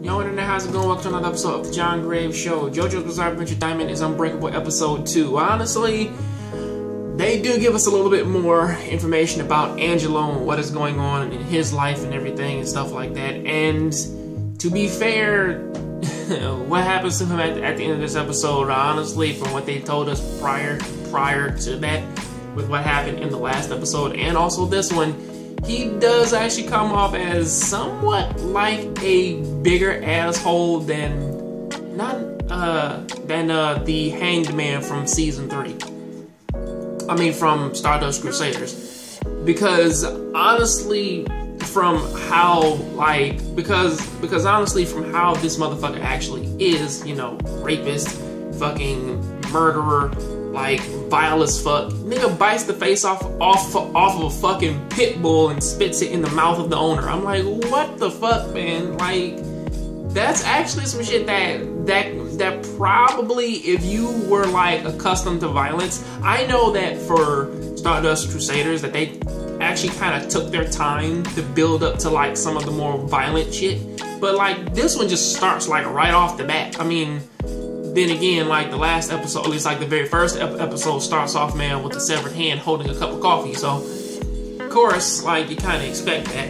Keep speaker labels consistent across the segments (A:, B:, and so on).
A: Yo, internet, how's it going? Welcome to another episode of the Jongravesshow. JoJo's Bizarre Adventure Diamond is Unbreakable episode 2. Honestly, they do give us a little bit more information about Angelo and what is going on in his life and everything and stuff like that. And to be fair, what happens to him at the end of this episode, honestly, from what they told us prior to that, with what happened in the last episode and also this one, he does actually come off as somewhat like a bigger asshole than the Hanged Man from season 3. I mean, from Stardust Crusaders. Because honestly, from how because honestly, from how this motherfucker actually is, you know, rapist, fucking murderer, like vile as fuck. Nigga bites the face off of a fucking pit bull and spits it in the mouth of the owner. I'm like, what the fuck, man? Like, that's actually some shit that probably, if you were like accustomed to violence, I know that for Stardust Crusaders that they actually kind of took their time to build up to like some of the more violent shit. But like this one just starts like right off the bat. I mean, then again, like the last episode, at least like the very first episode starts off, man, with a severed hand holding a cup of coffee. So, of course, like you kind of expect that.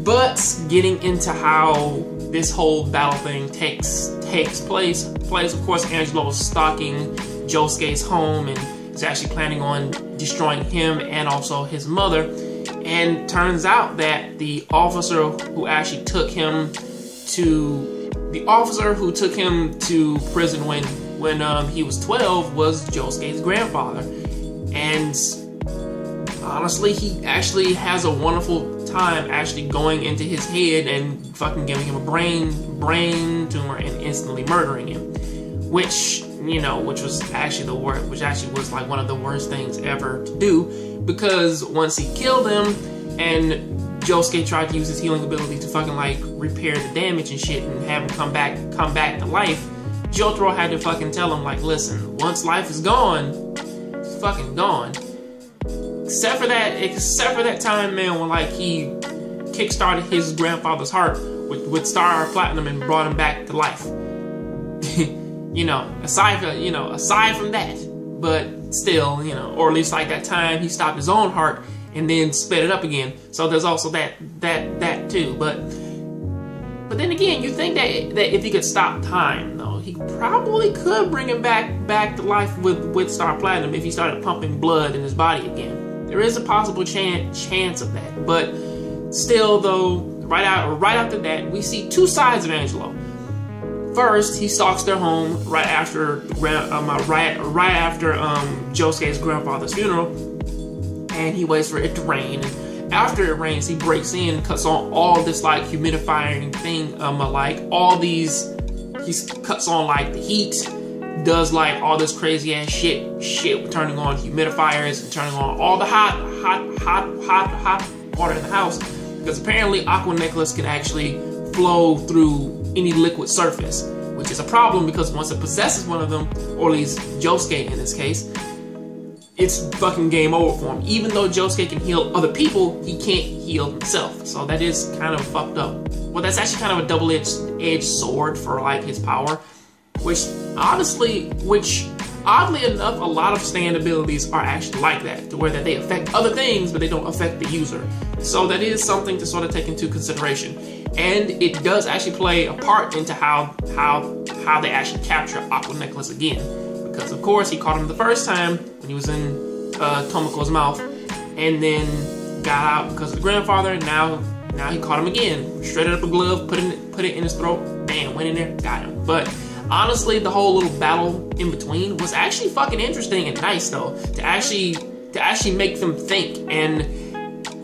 A: But getting into how this whole battle thing takes place, of course, Angelo is stalking Josuke's home and is actually planning on destroying him and also his mother. And turns out that the officer who actually took him to prison when he was 12 was Josuke's grandfather. And honestly, he actually has a wonderful time actually going into his head and fucking giving him a brain tumor and instantly murdering him, which, you know, which was actually was like one of the worst things ever to do, because once he killed him and Josuke tried to use his healing ability to fucking like repair the damage and shit and have him come back to life, Jotaro had to fucking tell him, like, listen, once life is gone, it's fucking gone. Except for that time, man, when like he kickstarted his grandfather's heart with Star Platinum and brought him back to life. You know, aside from that, but still, you know, or at least like that time he stopped his own heart and then sped it up again. So there's also that too. But then again, you think that if he could stop time, though, he probably could bring him back to life with Star Platinum if he started pumping blood in his body again. There is a possible chance of that. But still, though, right after that, we see two sides of Angelo. First, he stalks their home right after Josuke's grandfather's funeral, and he waits for it to rain. And after it rains, he breaks in and cuts on all this like humidifying thing, like all these. He cuts on like the heat, does like all this crazy ass shit, turning on humidifiers and turning on all the hot water in the house, because apparently Aqua Necklace can actually flow through any liquid surface, which is a problem because once it possesses one of them, or at least Josuke in this case, it's fucking game over for him. Even though Josuke can heal other people, he can't heal himself. So that is kind of fucked up. Well, that's actually kind of a double-edged sword for like his power, which oddly enough, a lot of stand abilities are actually like that, to where that they affect other things, but they don't affect the user. So that is something to sort of take into consideration. And it does actually play a part into how they actually capture Aqua Necklace again. Because of course he caught him the first time when he was in Tomoko's mouth, and then got out because of the grandfather. Now he caught him again, shredded up a glove, put it in his throat, bam, went in there, got him. But honestly, the whole little battle in between was actually fucking interesting and nice, though, to actually make them think. And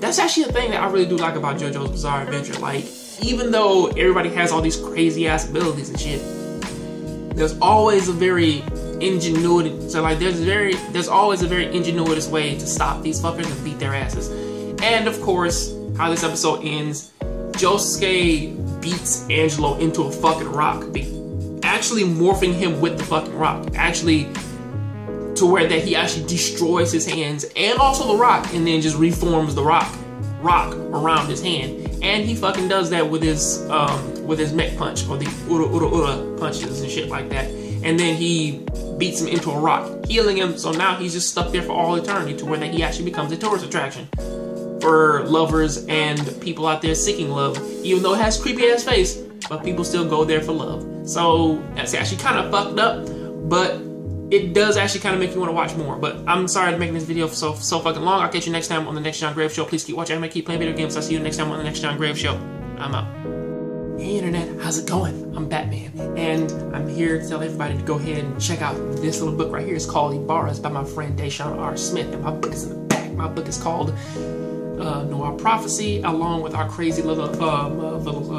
A: that's actually a thing that I really do like about JoJo's Bizarre Adventure. Like, even though everybody has all these crazy ass abilities and shit, there's always a very there's always a very ingenuitous way to stop these fuckers and beat their asses. And of course, how this episode ends, Josuke beats Angelo into a fucking rock, actually morphing him with the fucking rock, actually to where that he actually destroys his hands and also the rock, and then just reforms the rock around his hand. And he fucking does that with his mech punch, or the ura punches and shit like that. And then he beats him into a rock, healing him. So now he's just stuck there for all eternity, to where that he actually becomes a tourist attraction for lovers and people out there seeking love. Even though it has a creepy ass face, but people still go there for love. So that's actually kind of fucked up, but it does actually kind of make you want to watch more. But I'm sorry to making this video so fucking long. I'll catch you next time on the next Jon Graves Show. Please keep watching anime, keep playing video games. I'll see you next time on the next Jon Graves Show. I'm out. Hey internet, how's it going? I'm Batman, and I'm here to tell everybody to go ahead and check out this little book right here. It's called Ibarra's by my friend Deshaun R. Smith, and my book is in the back. My book is called Noir Prophecy, along with our crazy little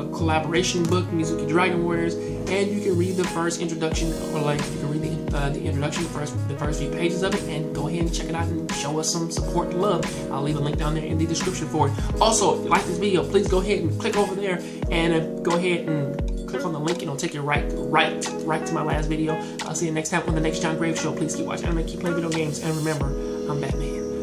A: collaboration book, Mizuki Dragon Warriors. And you can read the first introduction, or like you can read the introduction, the first few pages of it, and go ahead and check it out and show us some support and love. I'll leave a link down there in the description for it. Also, if you like this video, please go ahead and click over there and go ahead and click on the link, and it'll take you right to my last video. I'll see you next time on the next Jon Graves Show. Please keep watching anime, keep playing video games, and remember, I'm Batman.